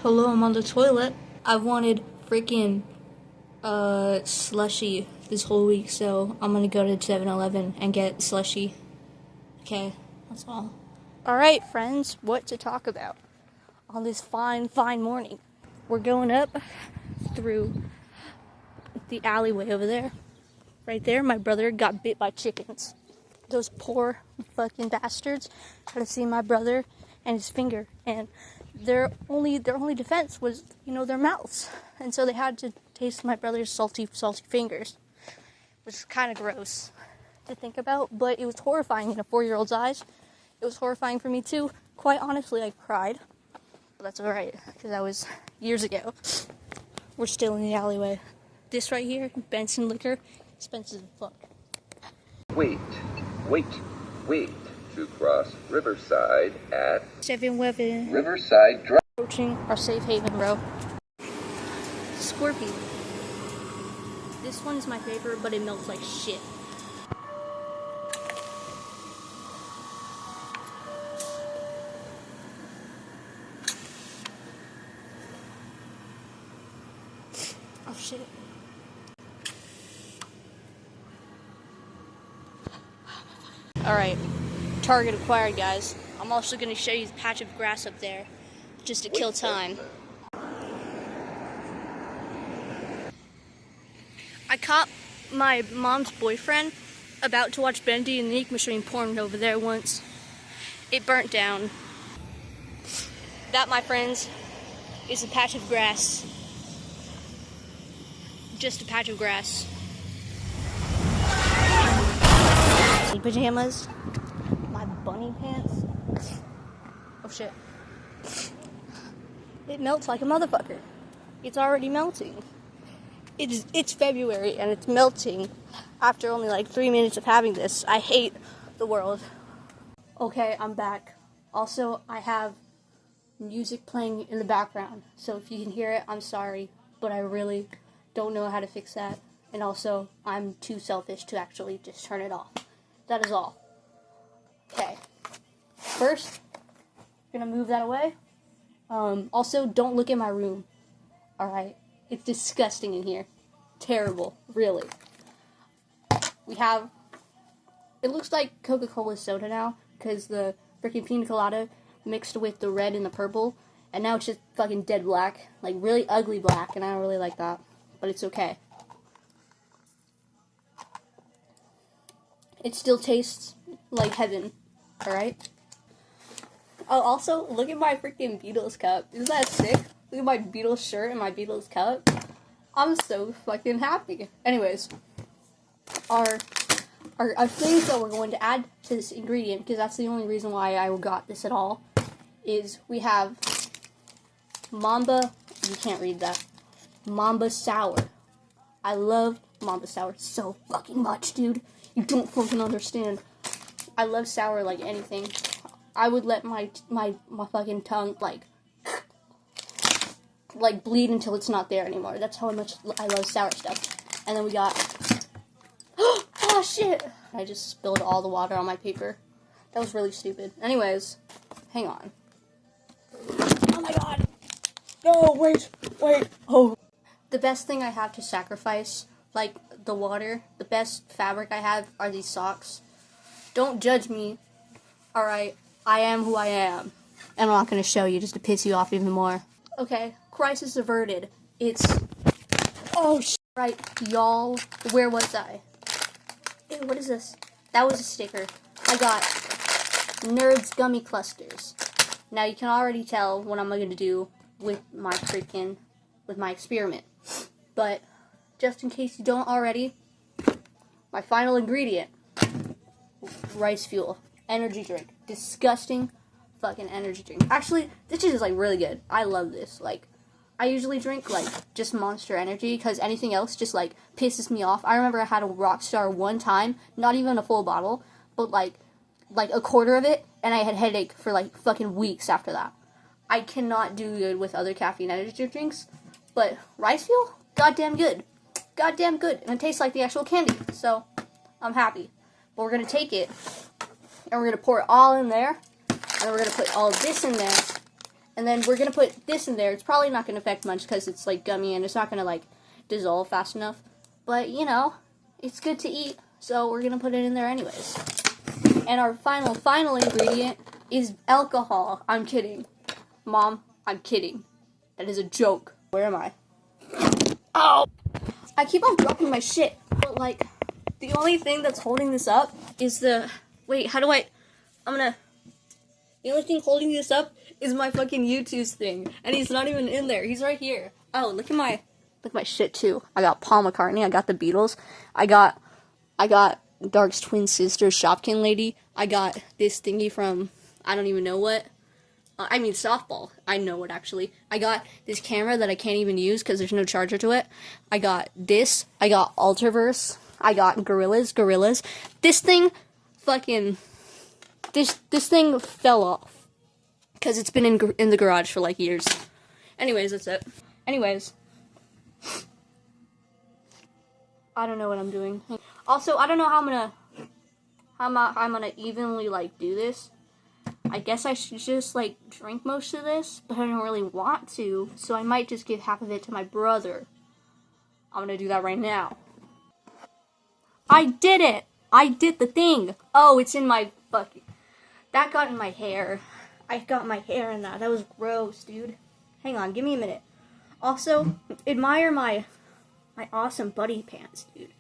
Hello, I'm on the toilet. I wanted freaking slushy this whole week, so I'm gonna go to 7-Eleven and get slushy. Okay, that's all. Alright, friends, what to talk about on this fine morning? We're going up through the alleyway over there. Right there, my brother got bit by chickens. Those poor fucking bastards had to see my brother and his finger, and their only defense was, their mouths. And so they had to taste my brother's salty fingers, which is kind of gross to think about, but it was horrifying in a 4-year-old's eyes. It was horrifying for me too. Quite honestly, I cried, but that's alright, because that was years ago. We're still in the alleyway. This right here, Benson Liquor, expensive as fuck. Wait to cross Riverside at 7-Eleven. Riverside Drive. Approaching our safe haven, bro. Scorpion. This one's my favorite, but it melts like shit. Oh shit. Alright, target acquired, guys. I'm also going to show you the patch of grass up there, just to kill time. I caught my mom's boyfriend about to watch Bendy and the Ink Machine porn over there once. It burnt down. That, my friends, is a patch of grass. Just a patch of grass. Pajamas, my bunny pants. Oh shit. It melts like a motherfucker. It's already melting. It's February and it's melting after only like 3 minutes of having this. I hate the world. Okay, I'm back. Also, I have music playing in the background, so if you can hear it, I'm sorry, but I really don't know how to fix that. And also, I'm too selfish to actually just turn it off. That is all. Okay. First, I'm gonna move that away. Also, don't look in my room. Alright? It's disgusting in here. Terrible. Really. We have... It looks like Coca-Cola soda now, because the freaking pina colada mixed with the red and the purple, and now it's just fucking dead black. Like, really ugly black, and I don't really like that. But it's okay. It still tastes like heaven, alright? Oh, also, look at my freaking Beatles cup. Isn't that sick? Look at my Beatles shirt and my Beatles cup. I'm so fucking happy. Anyways, our things that we're going to add to this ingredient, because that's the only reason why I got this at all, is we have Mamba, you can't read that, Mamba Sour. I love Mamba Sour so fucking much, dude. You don't fucking understand. I love sour like anything. I would let my fucking tongue like bleed until it's not there anymore. That's how much I love sour stuff. And then we got oh shit! I just spilled all the water on my paper. That was really stupid. Anyways, hang on. Oh my god! No, wait. Oh. The best thing I have to sacrifice, like the water, the best fabric I have are these socks. Don't judge me, alright? I am who I am. And I'm not going to show you just to piss you off even more. Okay, crisis averted. It's... Oh, right, y'all. Where was I? Ew, what is this? That was a sticker. I got Nerds Gummy Clusters. Now you can already tell what I'm going to do with my experiment. But just in case you don't already, my final ingredient, rice fuel, energy drink, disgusting fucking energy drink. Actually, this is like really good. I love this. Like, I usually drink like just Monster Energy because anything else just like pisses me off. I remember I had a Rockstar one time, not even a full bottle, but like a quarter of it, and I had headache for like fucking weeks after that. I cannot do good with other caffeine energy drinks, but rice fuel, goddamn good. Goddamn good. And it tastes like the actual candy. So, I'm happy. But we're going to take it, and we're going to pour it all in there, and then we're going to put all of this in there, And then we're gonna put this in there. It's probably not gonna affect much because it's like gummy and it's not gonna like dissolve fast enough. But you know, it's good to eat, so we're gonna put it in there anyways. And our final ingredient is alcohol. I'm kidding. Mom, I'm kidding. That is a joke. Where am I? Oh! I keep on dropping my shit, but like, the only thing that's holding this up is the... Wait, how do I... The only thing holding this up is my fucking YouTube's thing. And he's not even in there. He's right here. Oh, look at my shit too. I got Paul McCartney. I got the Beatles. I got Dark's twin sister, Shopkin Lady. I got this thingy from, I don't even know what. I mean, softball. I know what, actually. I got this camera that I can't even use because there's no charger to it. I got this. I got Ultraverse. I got Gorillas. This thing fucking... This thing fell off. Because it's been in the garage for, like, years. Anyways, that's it. Anyways. I don't know what I'm doing. Also, I don't know how I'm gonna evenly, like, do this. I guess I should just, like, drink most of this, but I don't really want to, so I might just give half of it to my brother. I'm gonna do that right now. I did it! I did the thing! Oh, it's in my bucket. That got in my hair. I got my hair in that. That was gross, dude. Hang on, give me a minute. Also, admire my awesome buddy pants, dude.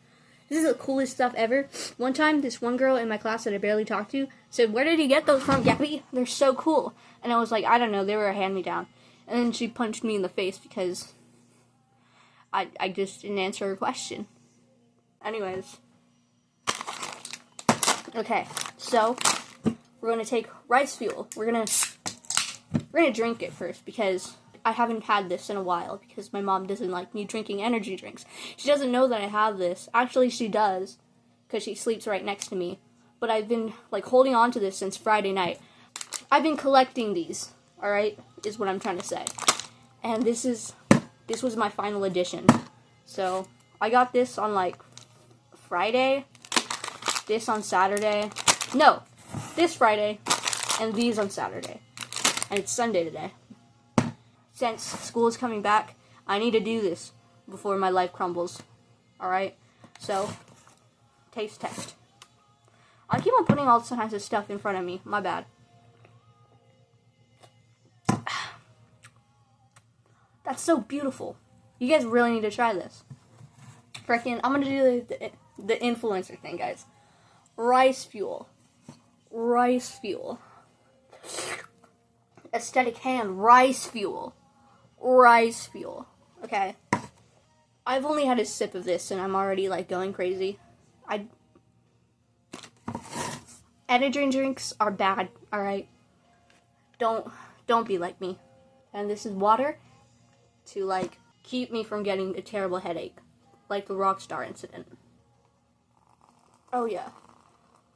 This is the coolest stuff ever. One time, this one girl in my class that I barely talked to said, "Where did you get those from, Gabby? They're so cool." And I was like, "I don't know, they were a hand-me-down." And then she punched me in the face because I just didn't answer her question. Anyways. Okay, so we're gonna take rice fuel. We're gonna drink it first because I haven't had this in a while because my mom doesn't like me drinking energy drinks. She doesn't know that I have this. Actually, she does because she sleeps right next to me. But I've been like holding on to this since Friday night. I've been collecting these, all right, is what I'm trying to say. And this was my final edition. So I got this on like Friday, this on Saturday. No, this Friday, and these on Saturday. And it's Sunday today. Since school is coming back, I need to do this before my life crumbles. Alright? So, taste test. I keep on putting all kinds of stuff in front of me. My bad. That's so beautiful. You guys really need to try this. Frickin', I'm gonna do the influencer thing, guys. Rice fuel. Rice fuel. Aesthetic hand. Rice fuel. Rice fuel. Okay. I've only had a sip of this and I'm already like going crazy. Energy drinks are bad, alright? Don't be like me. And this is water to like keep me from getting a terrible headache. Like the Rockstar incident. Oh yeah.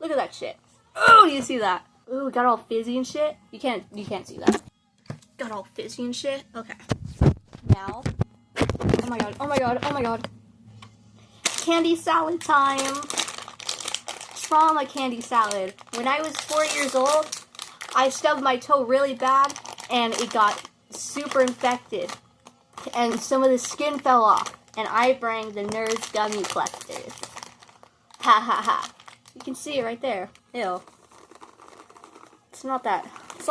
Look at that shit. Oh, do you see that? Ooh, got all fizzy and shit. You can't see that. Got all fizzy and shit. Okay. Now. Oh my god. Oh my god. Oh my god. Candy salad time. Trauma candy salad. When I was 4 years old, I stubbed my toe really bad and it got super infected. And some of the skin fell off. And I bring the Nerds gummy clusters. Ha ha ha. You can see it right there. Ew. It's not that. It's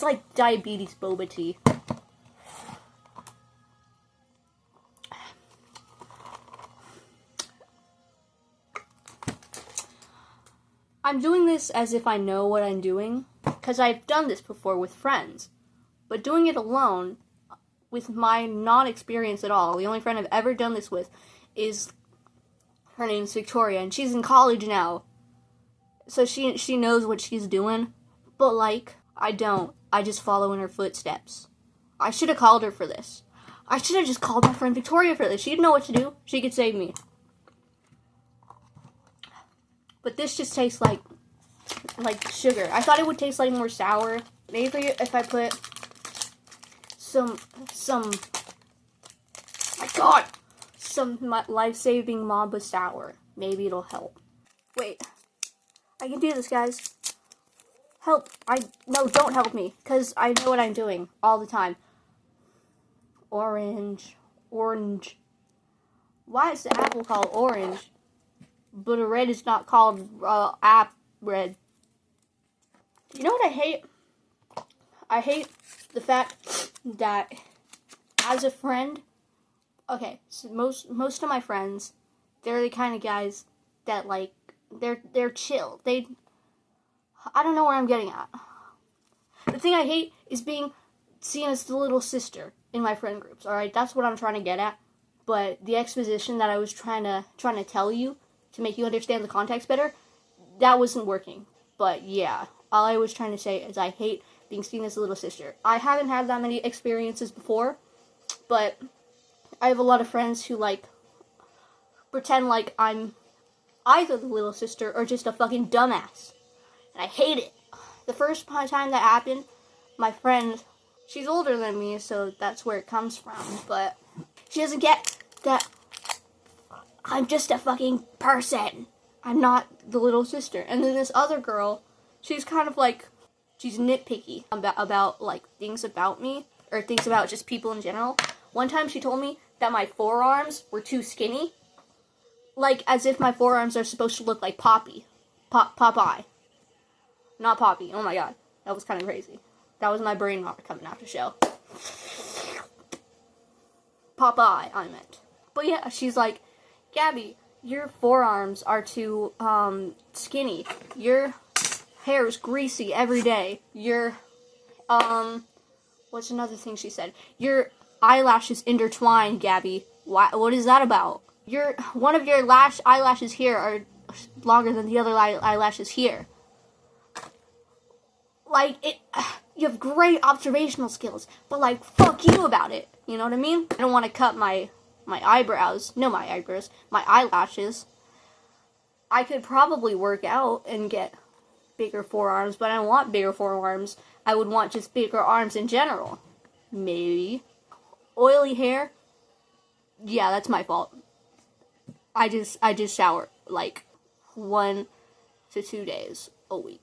like diabetes boba tea. I'm doing this as if I know what I'm doing, because I've done this before with friends. But doing it alone, with my non-experience at all, the only friend I've ever done this with is, her name's Victoria, and she's in college now. So she knows what she's doing. But, like, I don't. I just follow in her footsteps. I should have called her for this. I should have just called my friend Victoria for this. She'd know what to do. She could save me. But this just tastes like sugar. I thought it would taste like more sour. Maybe if I put some my god, some life-saving Mamba sour. Maybe it'll help. Wait. I can do this, guys. Help. No, don't help me. Because I know what I'm doing all the time. Orange. Orange. Why is the apple called orange? But a red is not called red. You know what I hate? I hate the fact that as a friend, okay, so most of my friends, they're the kind of guys that like they're chill. I don't know where I'm getting at. The thing I hate is being seen as the little sister in my friend groups. All right, that's what I'm trying to get at. But the exposition that I was trying to tell you to make you understand the context better, that wasn't working. But yeah, all I was trying to say is I hate being seen as a little sister. I haven't had that many experiences before, but I have a lot of friends who like pretend like I'm either the little sister or just a fucking dumbass. And I hate it. The first time that happened, my friend, she's older than me, so that's where it comes from, but she doesn't get that I'm just a fucking person. I'm not the little sister. And then this other girl, she's kind of like, she's nitpicky about like things about me, or things about just people in general. One time she told me that my forearms were too skinny. Like, as if my forearms are supposed to look like Popeye. Not Poppy. Oh my god. That was kind of crazy. That was my brain not coming after show. Popeye, I meant. But yeah, she's like, Gabby, your forearms are too, skinny. Your hair is greasy every day. Your, what's another thing she said? Your eyelashes intertwine, Gabby. What is that about? One of your eyelashes here are longer than the other eyelashes here. Like, you have great observational skills, but like, fuck you about it. You know what I mean? I don't want to cut my eyebrows. No, my eyebrows. My eyelashes. I could probably work out and get bigger forearms, but I don't want bigger forearms. I would want just bigger arms in general. Maybe. Oily hair? Yeah, that's my fault. I just shower like 1 to 2 days a week.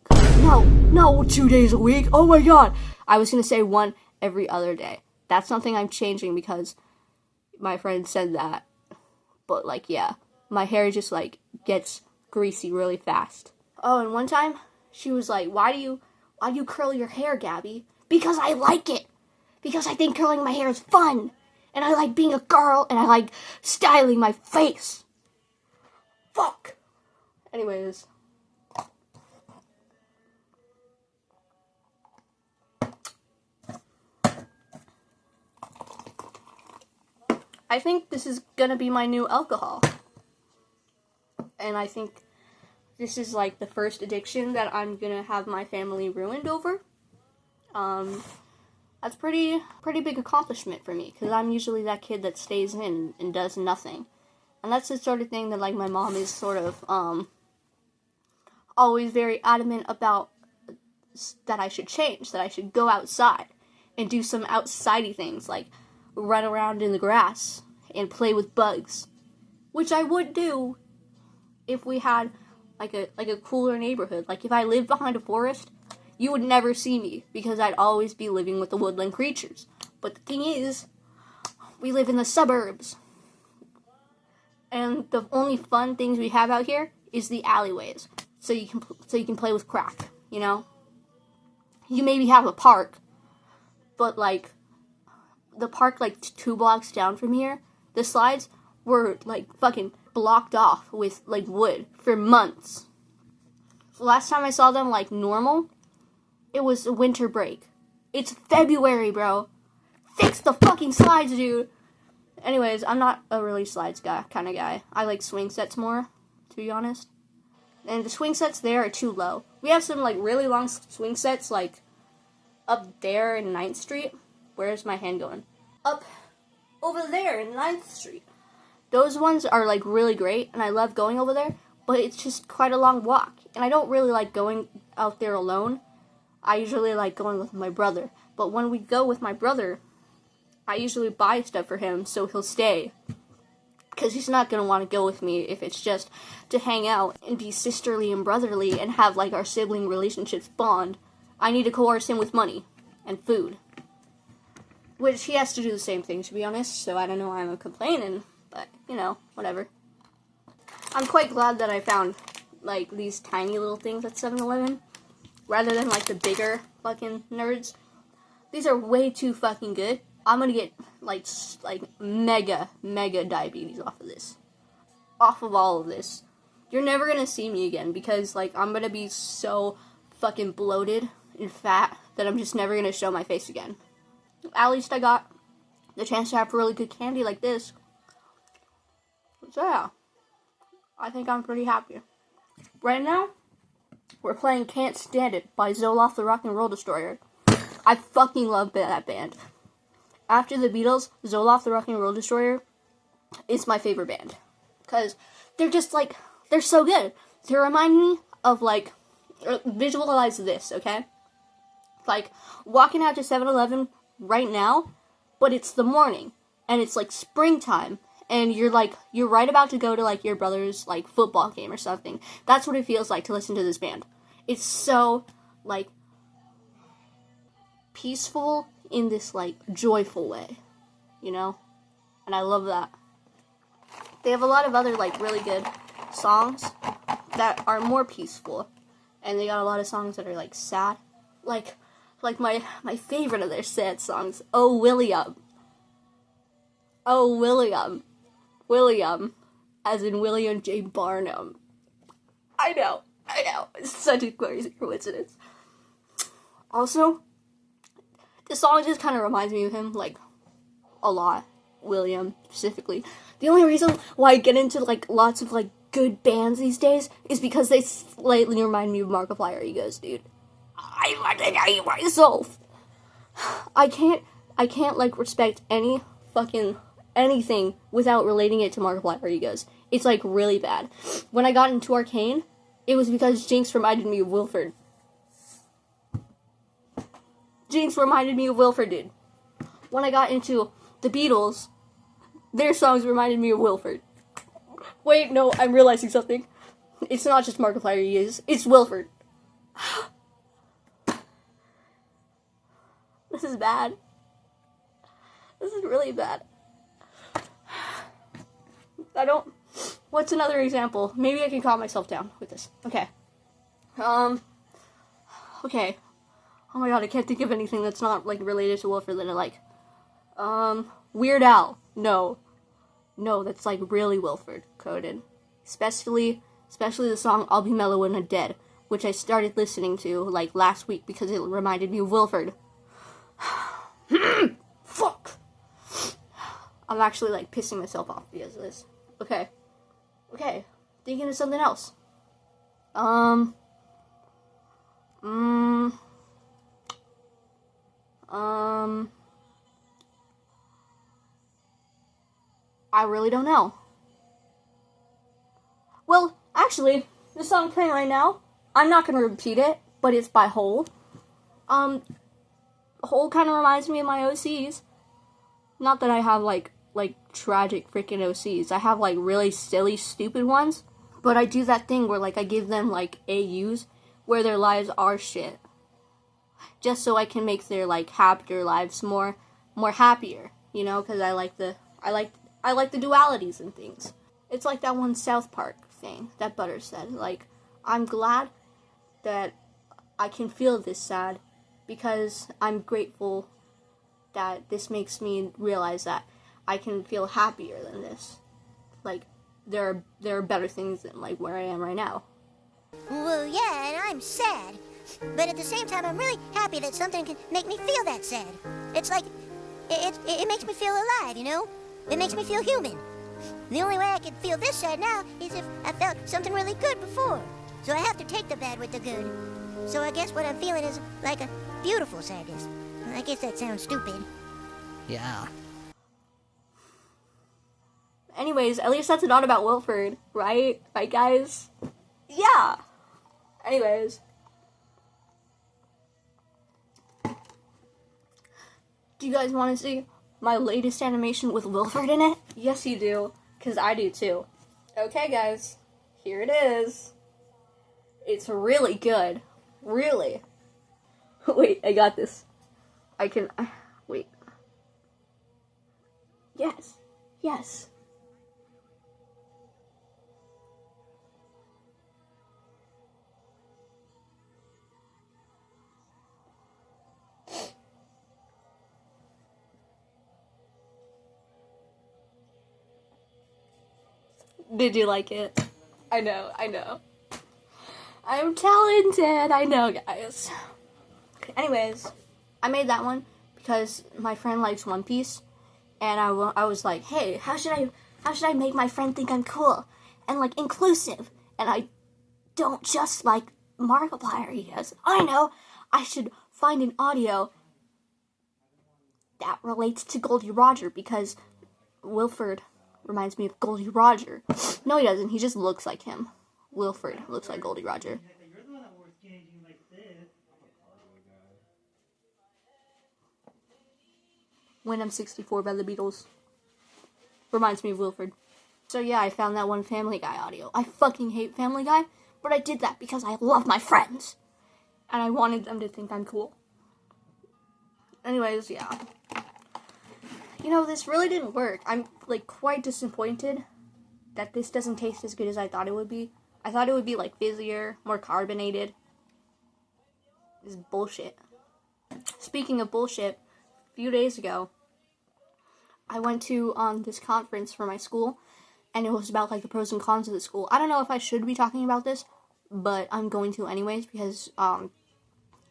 No, 2 days a week. Oh my god. I was gonna say 1 every other day. That's something I'm changing because my friend said that. But like, yeah, my hair just like gets greasy really fast. Oh, and one time she was like, why do you curl your hair, Gabby? Because I like it. Because I think curling my hair is fun. And I like being a girl, and I like styling my face. Fuck. Anyways. I think this is gonna be my new alcohol. And I think this is like the first addiction that I'm gonna have my family ruined over. That's pretty big accomplishment for me, because I'm usually that kid that stays in and does nothing. And that's the sort of thing that like my mom is sort of always very adamant about, that I should change, that I should go outside and do some outsidey things like run around in the grass and play with bugs, which I would do if we had like a cooler neighborhood. Like if I lived behind a forest, you would never see me because I'd always be living with the woodland creatures. But the thing is, we live in the suburbs, and the only fun things we have out here is the alleyways. So you can play with crack, you know? You maybe have a park, but like the park like 2 blocks down from here, the slides were like fucking blocked off with like wood for months. The last time I saw them like normal, it was a winter break. It's February, bro. Fix the fucking slides, dude. Anyways, I'm not a really slides kind of guy. I like swing sets more, to be honest. And the swing sets there are too low. We have some like really long swing sets like up there in 9th Street. Where's my hand going? Up over there in 9th Street. Those ones are like really great, and I love going over there, but it's just quite a long walk. And I don't really like going out there alone. I usually like going with my brother. But when we go with my brother, I usually buy stuff for him so he'll stay. Because he's not going to want to go with me if it's just to hang out and be sisterly and brotherly and have like our sibling relationships bond. I need to coerce him with money and food. Which he has to do the same thing, to be honest, so I don't know why I'm complaining, but, you know, whatever. I'm quite glad that I found, like, these tiny little things at 7-Eleven, rather than, like, the bigger fucking nerds. These are way too fucking good. I'm gonna get, like mega diabetes off of this. Off of all of this. You're never gonna see me again, because, like, I'm gonna be so fucking bloated and fat that I'm just never gonna show my face again. At least I got the chance to have really good candy like this. So yeah, I think I'm pretty happy. Right now, we're playing Can't Stand It by Zoloft the Rock and Roll Destroyer. I fucking love that band. After the Beatles, Zoloft the Rock and Roll Destroyer is my favorite band. Because they're just like, they're so good. They remind me of like, visualize this, okay? Like, walking out to 7-Eleven right now, but it's the morning, and it's like springtime, and you're right about to go to like your brother's like football game or something. That's what it feels like to listen to this band. It's so like peaceful in this like joyful way, you know? And I love that. They have a lot of other like really good songs that are more peaceful, and they got a lot of songs that are like sad, like my favorite of their sad songs, Oh William. Oh William. William, as in William J. Barnum. I know. It's such a crazy coincidence. Also, this song just kind of reminds me of him, like, a lot. William, specifically. The only reason why I get into, like, lots of, like, good bands these days is because they slightly remind me of Markiplier. He goes, dude, I want to know myself. I can't, like, respect any fucking anything without relating it to Markiplier egos. It's, like, really bad. When I got into Arcane, it was because Jinx reminded me of Wilford. Jinx reminded me of Wilford, dude. When I got into the Beatles, their songs reminded me of Wilford. Wait, no, I'm realizing something. It's not just Markiplier egos, it's Wilford. This is bad. This is really bad. What's another example? Maybe I can calm myself down with this. Okay. Okay. Oh my god, I can't think of anything that's not, like, related to Wilford that I like. Weird Al. No, that's, like, really Wilford coded. Especially the song I'll Be Mellow When I'm Dead, which I started listening to, like, last week because it reminded me of Wilford. Fuck! I'm actually, like, pissing myself off because of this. Okay. Thinking of something else. I really don't know. Well, actually, the song playing right now, I'm not gonna repeat it, but it's by Hole. Hole kind of reminds me of my OCs. Not that I have, like tragic freaking OCs. I have, like, really silly, stupid ones. But I do that thing where, like, I give them, like, AUs where their lives are shit. Just so I can make their, like, happier lives more happier. You know, because I like the dualities and things. It's like that one South Park thing that Butter said. Like, I'm glad that I can feel this sad because I'm grateful that this makes me realize that I can feel happier than this. Like, there are better things than, like, where I am right now. Well, yeah, and I'm sad. But at the same time, I'm really happy that something can make me feel that sad. It's like, it makes me feel alive, you know? It makes me feel human. The only way I can feel this sad now is if I felt something really good before. So I have to take the bad with the good. So I guess what I'm feeling is like a beautiful sadness. I guess that sounds stupid. Yeah. Anyways, at least that's not about Wilford, right? Right, guys? Yeah! Anyways. Do you guys want to see my latest animation with Wilford in it? Yes, you do. Because I do, too. Okay, guys. Here it is. It's really good. Really. Wait, I got this. I can... wait. Yes. Yes. Did you like it? I know. I'm talented, I know, guys. Okay, anyways, I made that one because my friend likes One Piece, and I was like, hey, how should I make my friend think I'm cool and like inclusive, and I don't just like Markiplier. He goes, I know, I should find an audio that relates to Goldie Roger because Wilford reminds me of Goldie Roger. No, he doesn't. He just looks like him. Wilford looks like Goldie Roger. When I'm 64 by the Beatles. Reminds me of Wilford. So yeah, I found that one Family Guy audio. I fucking hate Family Guy, but I did that because I love my friends. And I wanted them to think I'm cool. Anyways, yeah. You know, this really didn't work. I'm, like, quite disappointed that this doesn't taste as good as I thought it would be. I thought it would be, like, fizzier, more carbonated. This is bullshit. Speaking of bullshit, a few days ago, I went to this conference for my school, and it was about, like, the pros and cons of the school. I don't know if I should be talking about this, but I'm going to anyways, because,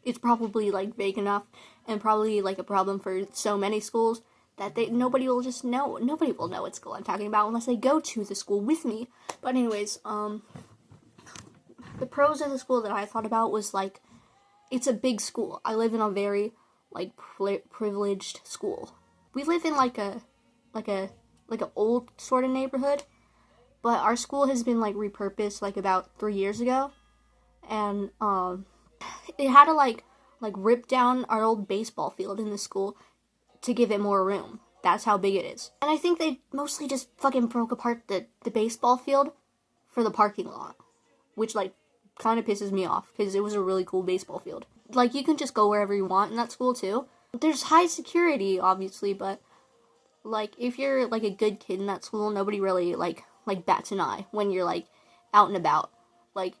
it's probably, like, vague enough, and probably, like, a problem for so many schools, that nobody will just know. Nobody will know what school I'm talking about unless they go to the school with me. But anyways, the pros of the school that I thought about was, like, it's a big school. I live in a very, like, privileged school. We live in, like an old sort of neighborhood, but our school has been, like, repurposed, like, about 3 years ago, and, it had to, like, rip down our old baseball field in the school to give it more room. That's how big it is. And I think they mostly just fucking broke apart the baseball field for the parking lot, which, like, kind of pisses me off, because it was a really cool baseball field. Like, you can just go wherever you want in that school, too. There's high security, obviously, but, like, if you're, like, a good kid in that school, nobody really, like bats an eye when you're, like, out and about. Like,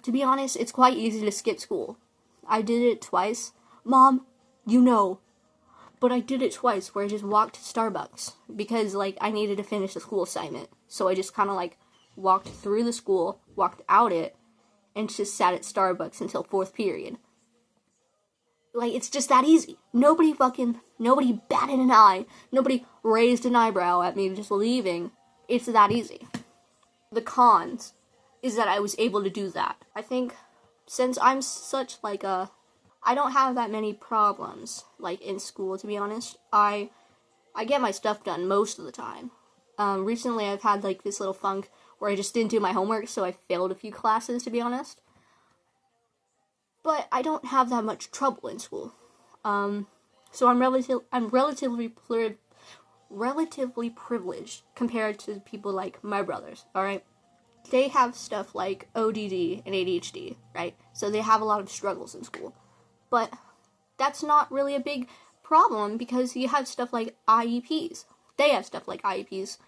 to be honest, it's quite easy to skip school. I did it twice. Mom, you know. But I did it twice, where I just walked to Starbucks, because, like, I needed to finish the school assignment. So I just kind of, like, walked through the school, walked out it, and just sat at Starbucks until 4th period. Like, it's just that easy. Nobody batted an eye. Nobody raised an eyebrow at me just leaving. It's that easy. The cons is that I was able to do that. I think, since I'm such, like, I don't have that many problems, like, in school, to be honest. I get my stuff done most of the time. Recently I've had, like, this little funk where I just didn't do my homework, so I failed a few classes, to be honest. But I don't have that much trouble in school. So I'm relatively privileged compared to people like my brothers, alright? They have stuff like ODD and ADHD, right? So they have a lot of struggles in school. But that's not really a big problem because you have stuff like IEPs. They have stuff like IEPs,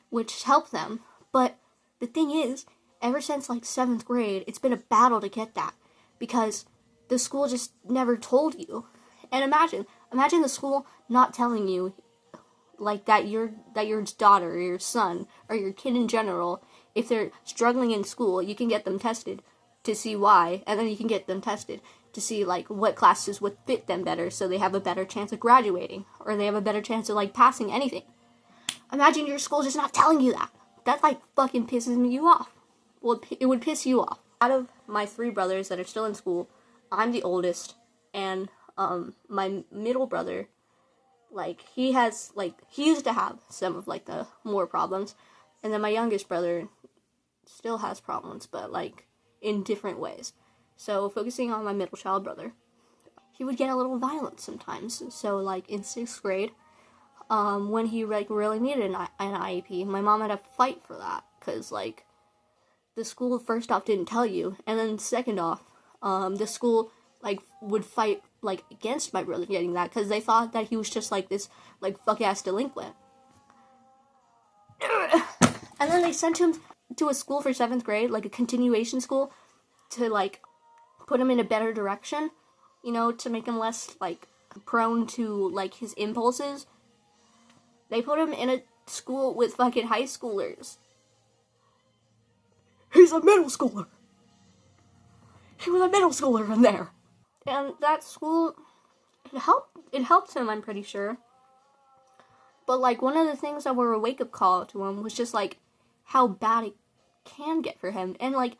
which help them. But the thing is, ever since, like, 7th grade, it's been a battle to get that. Because the school just never told you. And imagine the school not telling you, like, that your daughter or your son or your kid in general, if they're struggling in school, you can get them tested to see why, and then you can get them tested to see, like, what classes would fit them better so they have a better chance of graduating, or they have a better chance of, like, passing anything. Imagine your school just not telling you that. That, like, fucking pisses you off. Well, it would piss you off. Out of my 3 brothers that are still in school, I'm the oldest, and, my middle brother, like, he used to have some of, like, the more problems, and then my youngest brother still has problems, but, like, in different ways. So, focusing on my middle child brother, he would get a little violent sometimes. So, like, in 6th grade, when he, like, really needed an IEP, my mom had to fight for that, because, like, the school, first off, didn't tell you, and then second off, the school, like, would fight like, against my brother getting that, because they thought that he was just, like, this, like, fuck-ass delinquent. And then they sent him to a school for 7th grade, like, a continuation school, to, like, put him in a better direction, you know, to make him less, like, prone to, like, his impulses. They put him in a school with fucking high schoolers. He's a middle schooler. He was a middle schooler in there. And that school, it helped him, I'm pretty sure. But, like, one of the things that were a wake-up call to him was just, like, how bad it can get for him. And, like,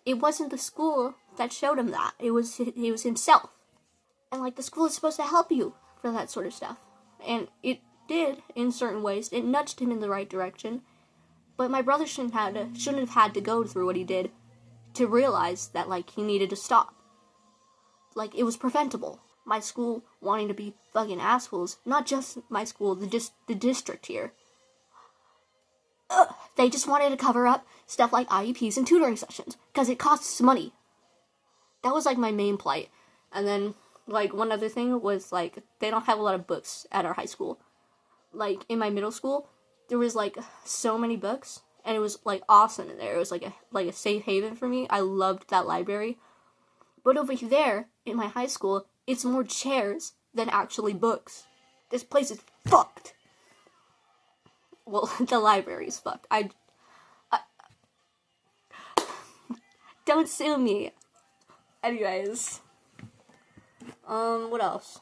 it wasn't the school that showed him that. It was himself. And, like, the school is supposed to help you for that sort of stuff. And it did, in certain ways. It nudged him in the right direction. But my brother shouldn't have had to go through what he did to realize that, like, he needed to stop. Like, it was preventable. My school wanting to be fucking assholes. Not just my school, the district here. They just wanted to cover up stuff like IEPs and tutoring sessions. Because it costs money. That was, like, my main plight. And then, like, one other thing was, like, they don't have a lot of books at our high school. Like, in my middle school, there was, like, so many books. And it was, like, awesome in there. It was, like a safe haven for me. I loved that library. But over there, in my high school, it's more chairs than actually books. This place is fucked. Well, the library is fucked. I don't sue me. Anyways. What else?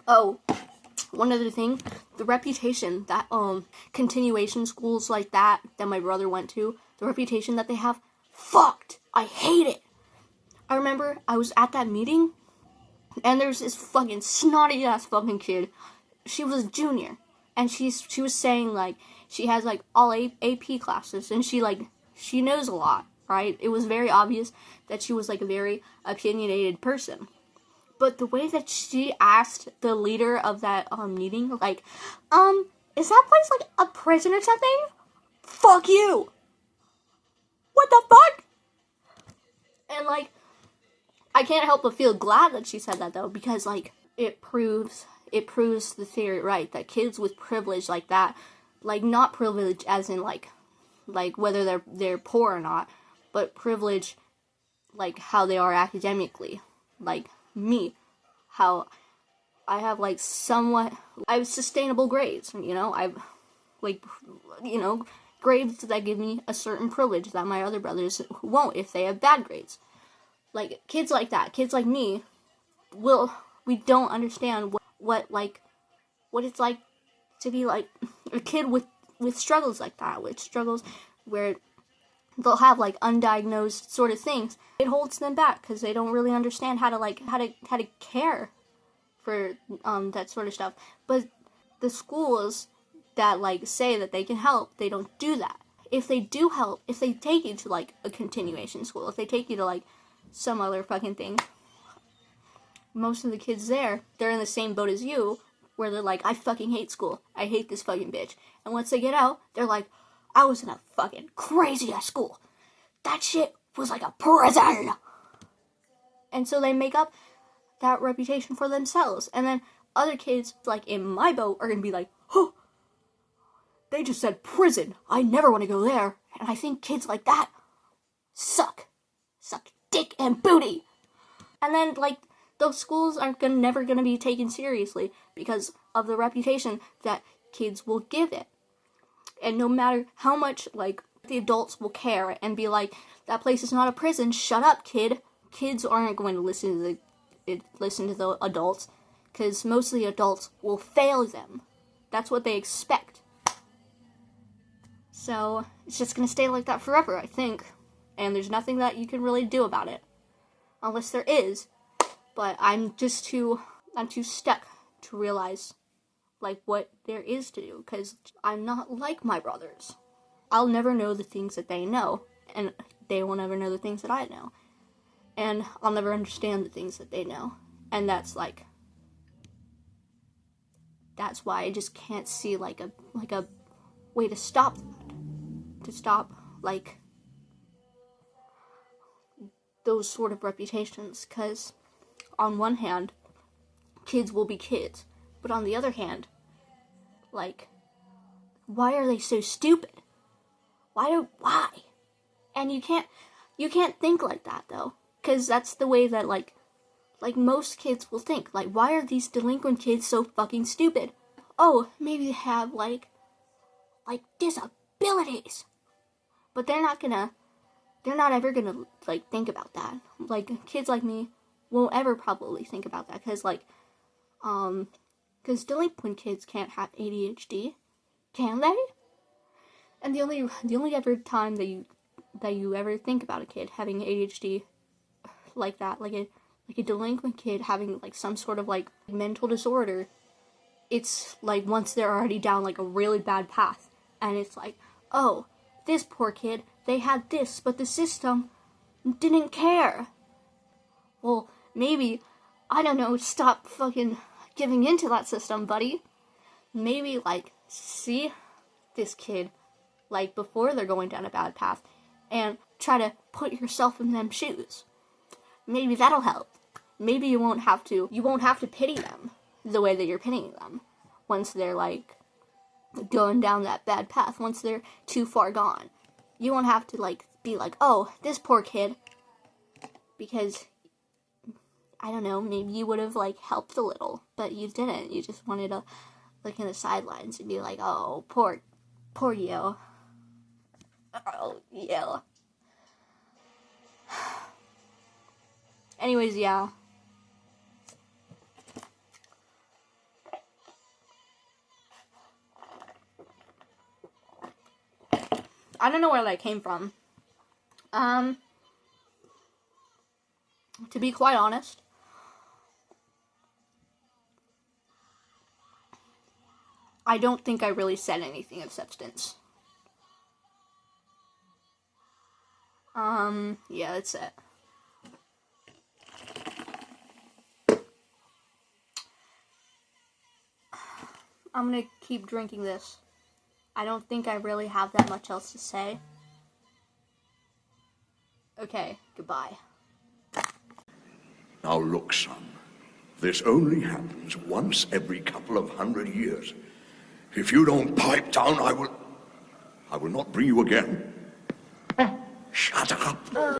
Oh, one other thing. The reputation that, continuation schools like that my brother went to, the reputation that they have, fucked. I hate it. I remember I was at that meeting, and there's this fucking snotty-ass fucking kid. She was a junior, and she was saying, like, she has, like, all AP classes, and she knows a lot, right? It was very obvious that she was, like, a very opinionated person. But the way that she asked the leader of that, meeting, like, is that place, like, a prison or something? Fuck you! What the fuck? And, like, I can't help but feel glad that she said that, though, because, like, it proves the theory right, that kids with privilege like that, like, not privilege as in, like whether they're poor or not, but privilege, like, how they are academically, like, me, how I have, like, I have sustainable grades, you know, I've, like, you know, grades that give me a certain privilege that my other brothers won't if they have bad grades. Like, kids like that, kids like me, we don't understand what it's like to be, like, a kid with struggles like that, with struggles where they'll have, like, undiagnosed sort of things. It holds them back, because they don't really understand how to care for, that sort of stuff. But the schools that, like, say that they can help, they don't do that. If they do help, if they take you to, like, a continuation school, if they take you to, like, some other fucking thing, most of the kids there, they're in the same boat as you, where they're like, I fucking hate school. I hate this fucking bitch. And once they get out, they're like, I was in a fucking crazy-ass school. That shit was like a prison. And so they make up that reputation for themselves. And then other kids, like, in my boat, are gonna be like, oh, they just said prison. I never want to go there. And I think kids like that suck dick and booty. And then, like, those schools aren't never gonna be taken seriously because of the reputation that kids will give it. And no matter how much, like, the adults will care and be like, that place is not a prison, shut up, kid. Kids aren't going to listen to the adults, because most of the adults will fail them. That's what they expect. So, it's just gonna stay like that forever, I think. And there's nothing that you can really do about it. Unless there is. But I'm too stuck to realize, like, what there is to do, because I'm not like my brothers. I'll never know the things that they know, and they will never know the things that I know. And I'll never understand the things that they know. And that's, like, that's why I just can't see, like a way to stop that. To stop, like, those sort of reputations, because on one hand, kids will be kids, but on the other hand, like, why are they so stupid? Why? And you can't think like that, though, because that's the way that, like most kids will think. Like, why are these delinquent kids so fucking stupid? Oh, maybe they have, like disabilities. But they're not ever gonna, like, think about that. Like, kids like me won't ever probably think about that, because, like, because delinquent kids can't have ADHD, can they? And the only ever time that you ever think about a kid having ADHD like that, like a delinquent kid having, like, some sort of, like, mental disorder, it's, like, once they're already down, like, a really bad path, and it's like, oh, this poor kid, they had this, but the system didn't care. Well, maybe, I don't know, stop fucking giving into that system, buddy. Maybe, like, see this kid, like, before they're going down a bad path, and try to put yourself in them shoes. Maybe that'll help. Maybe you won't have to pity them the way that you're pitying them once they're, like, going down that bad path, once they're too far gone. You won't have to, like, be like, oh, this poor kid, because, I don't know, maybe you would have, like, helped a little, but you didn't. You just wanted to look in the sidelines and be like, oh, poor you. Oh, yeah. Anyways, yeah. I don't know where that came from. To be quite honest, I don't think I really said anything of substance. Yeah, that's it. I'm gonna keep drinking this. I don't think I really have that much else to say. Okay, goodbye. Now look, son. This only happens once every couple of 100 years. If you don't pipe down, I will not bring you again. Shut up.